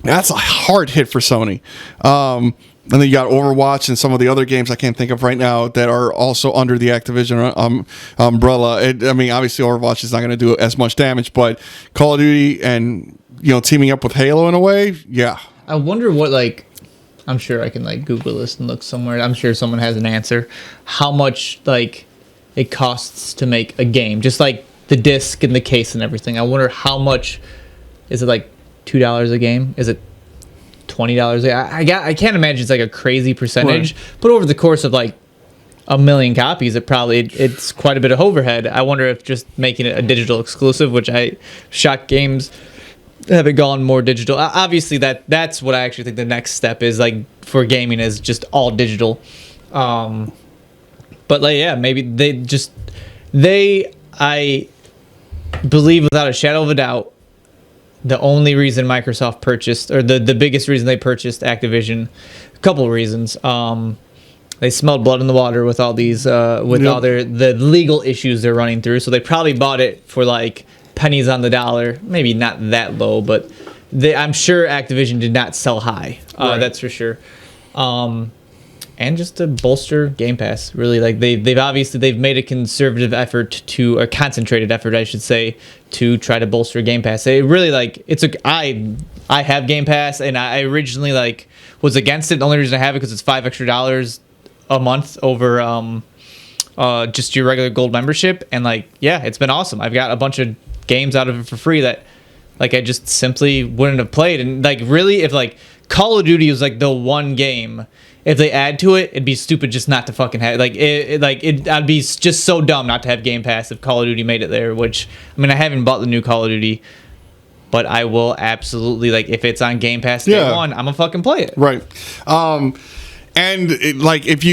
that's a hard hit for Sony. And then you got Overwatch and some of the other games I can't think of right now that are also under the Activision umbrella. Obviously Overwatch is not going to do as much damage, but Call of Duty and teaming up with Halo in a way, yeah. I wonder what I'm sure I can Google this and look somewhere. I'm sure someone has an answer. How much it costs to make a game, just like the disc and the case and everything. I wonder how much is it $2 a game? Is it $20 a game? I can't imagine it's a crazy percentage, right. But over the course of 1 million copies, it's quite a bit of overhead. I wonder if just making it a digital exclusive, which shock games have gone more digital. Obviously that's what I actually think the next step is for gaming is just all digital. But maybe I believe without a shadow of a doubt, the only reason Microsoft purchased, or the biggest reason they purchased Activision, a couple of reasons. They smelled blood in the water with all these, all the legal issues they're running through. So they probably bought it for pennies on the dollar, maybe not that low, but I'm sure Activision did not sell high. Right. That's for sure. And just to bolster Game Pass, really, they've made a conservative effort a concentrated effort, I should say, to try to bolster Game Pass. It really I have Game Pass, and I originally was against it. The only reason I have it because it's $5 extra a month over just your regular gold membership, and it's been awesome. I've got a bunch of games out of it for free that I just simply wouldn't have played, and really if Call of Duty was the one game. If they add to it, it'd be stupid just not to fucking have I'd be just so dumb not to have Game Pass if Call of Duty made it there. Which I haven't bought the new Call of Duty, but I will absolutely if it's on Game Pass day one, I'm gonna fucking play it. Right. And if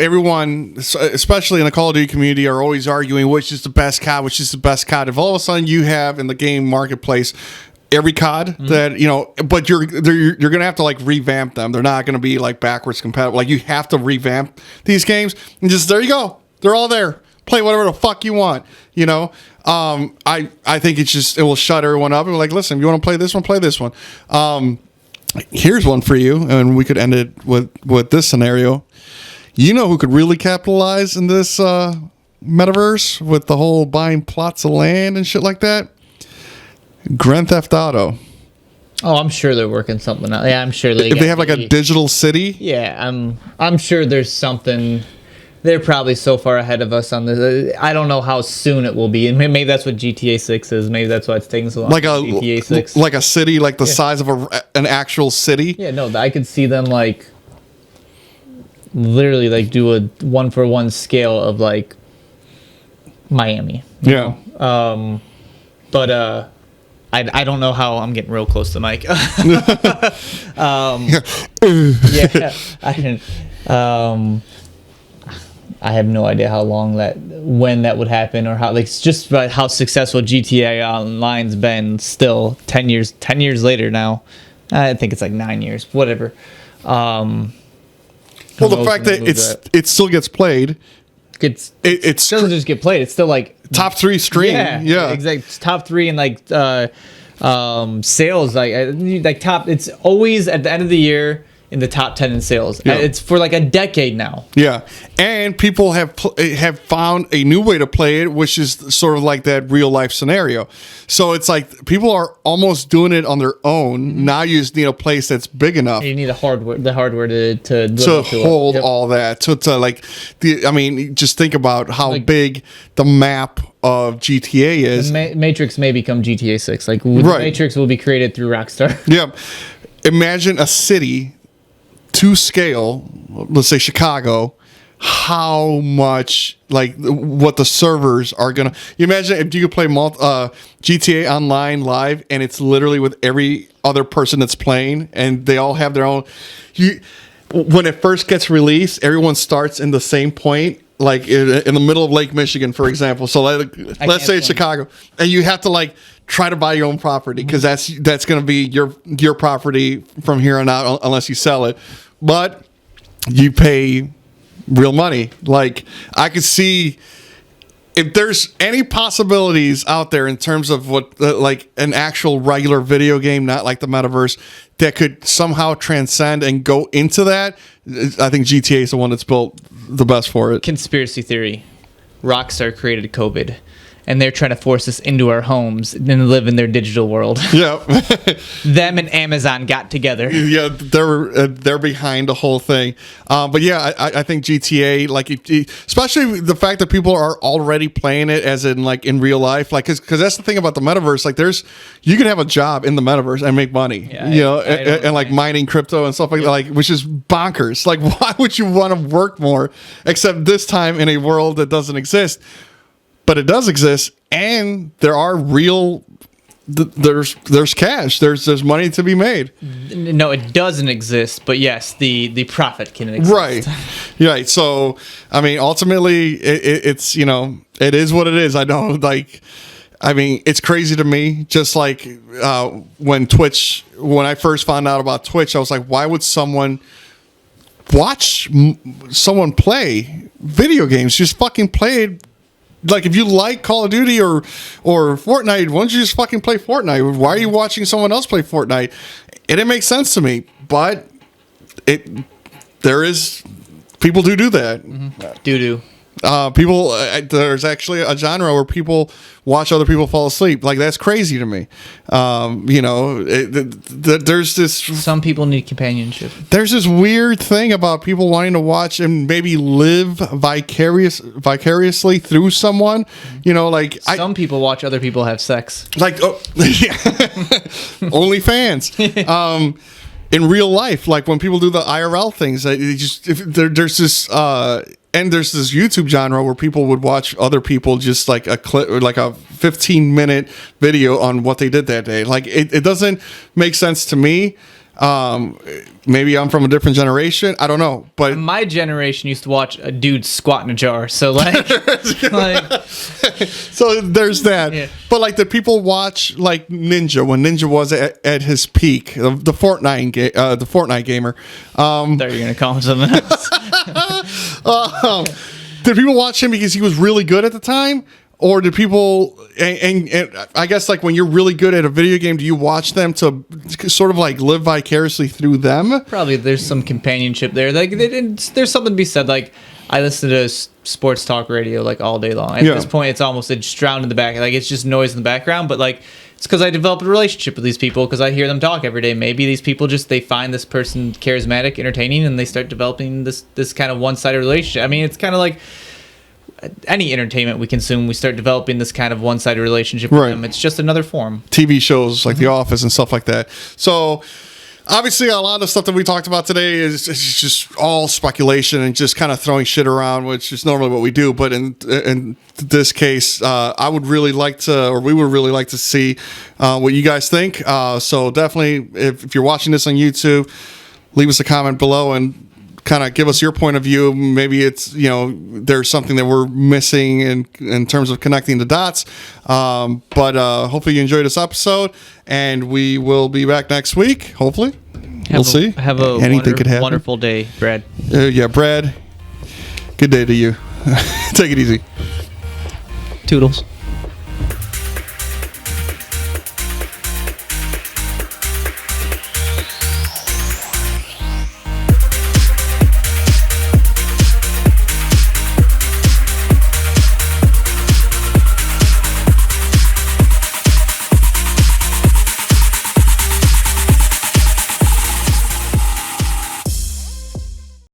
everyone, especially in the Call of Duty community, are always arguing which is the best COD, which is the best COD. If all of a sudden you have in the game marketplace every COD that but you're gonna have to like revamp them. They're not gonna be like backwards compatible. Like you have to revamp these games, and just there you go. They're all there. Play whatever the fuck you want. I think it will shut everyone up and be like, listen, if you want to play this one, play this one. Here's one for you, and we could end it with this scenario. You know who could really capitalize in this metaverse with the whole buying plots of land and shit like that? Grand Theft Auto. Oh, I'm sure they're working something out. Yeah, I'm sure if they have like a digital city. Yeah, I'm sure there's something. They're probably so far ahead of us on this. I don't know how soon it will be, and maybe that's what GTA 6 is. Maybe that's why it's taking so long. Like GTA 6, like a city, like the size of an actual city. Yeah, no, I could see them like literally like do a 1-for-1 scale of like Miami. Yeah. But I don't know how. I'm getting real close to the mic. Yeah, I didn't. I have no idea when that would happen, or how, like, it's just about how successful GTA Online's been. Still 10 years later now. I think it's like 9 years, whatever. Well, the fact that it still gets played. It doesn't just get played. It's still like top 3 stream. Yeah, exactly. It's top 3 in like sales. Like top. It's always at the end of the year in the top 10 in sales. Yeah. It's for like a decade now. Yeah, and people have found a new way to play it, which is sort of like that real life scenario. So it's like people are almost doing it on their own. Mm-hmm. Now you just need a place that's big enough. You need the hardware to hold all that. To like just think about how big the map of GTA is. The Matrix may become GTA 6. Like the Matrix will be created through Rockstar. Yeah, imagine a city to scale, let's say Chicago, how much, like, what the servers are gonna. You imagine if you could play GTA Online live, and it's literally with every other person that's playing, and they all have their own. When it first gets released, everyone starts in the same point, like in the middle of Lake Michigan, for example. So let's say it's Chicago, and you have to like try to buy your own property, because that's going to be your property from here on out, unless you sell it. But you pay real money. Like, I could see if there's any possibilities out there in terms of what like an actual regular video game, not like the metaverse, that could somehow transcend and go into that. I think GTA is the one that's built the best for it. Conspiracy theory: Rockstar created COVID, and they're trying to force us into our homes and live in their digital world. Yeah. Them and Amazon got together. Yeah, they're behind the whole thing. But yeah, I think GTA, like, especially the fact that people are already playing it as in like in real life, like, because that's the thing about the metaverse. Like, you can have a job in the metaverse and make money, and like mining crypto and stuff like that, like, which is bonkers. Like, why would you want to work more, except this time in a world that doesn't exist? But it does exist, and there are real. There's cash. There's money to be made. No, it doesn't exist. But yes, the profit can exist. Right. So I mean, ultimately, it's it is what it is. I don't like. I mean, it's crazy to me. Just like when I first found out about Twitch, I was like, why would someone watch someone play video games? Just fucking play it. Like, if you like Call of Duty or Fortnite, why don't you just fucking play Fortnite? Why are you watching someone else play Fortnite? It didn't make sense to me, but there is people do that. Mm-hmm. People, there's actually a genre where people watch other people fall asleep. Like, that's crazy to me. There's this. Some people need companionship. There's this weird thing about people wanting to watch and maybe live vicariously through someone. Like, some people watch other people have sex. Like, OnlyFans. In real life, like when people do the IRL things, there's this. And there's this YouTube genre where people would watch other people just like a clip, or like a 15-minute video on what they did that day. Like, it doesn't make sense to me. Maybe I'm from a different generation. I don't know, but My generation used to watch a dude squat in a jar. So like, so there's that. Yeah. But like, did people watch like Ninja when Ninja was at his peak, the Fortnite gamer? thought you were gonna call him something else. Did people watch him because he was really good at the time? Or did people, and I guess like when you're really good at a video game, do you watch them to sort of like live vicariously through them? Probably there's some companionship there. Like there's something to be said. Like I listen to sports talk radio like all day long. At this point, it's almost just drowned in the back. Like it's just noise in the background. But like it's because I developed a relationship with these people because I hear them talk every day. Maybe these people they find this person charismatic, entertaining, and they start developing this kind of one-sided relationship. I mean, it's kind of like any entertainment we consume, we start developing this kind of one-sided relationship with them. It's just another form. TV shows like The Office and stuff like that. So obviously a lot of stuff that we talked about today is just all speculation and just kind of throwing shit around, which is normally what we do. But in this case, I would really like to, or we would really like to see what you guys think. So definitely, if you're watching this on YouTube, leave us a comment below and kind of give us your point of view. Maybe it's, there's something that we're missing in terms of connecting the dots. But hopefully you enjoyed this episode, and we will be back next week. Hopefully, we'll see. Have a wonderful day, Brad. Yeah, Brad. Good day to you. Take it easy. Toodles.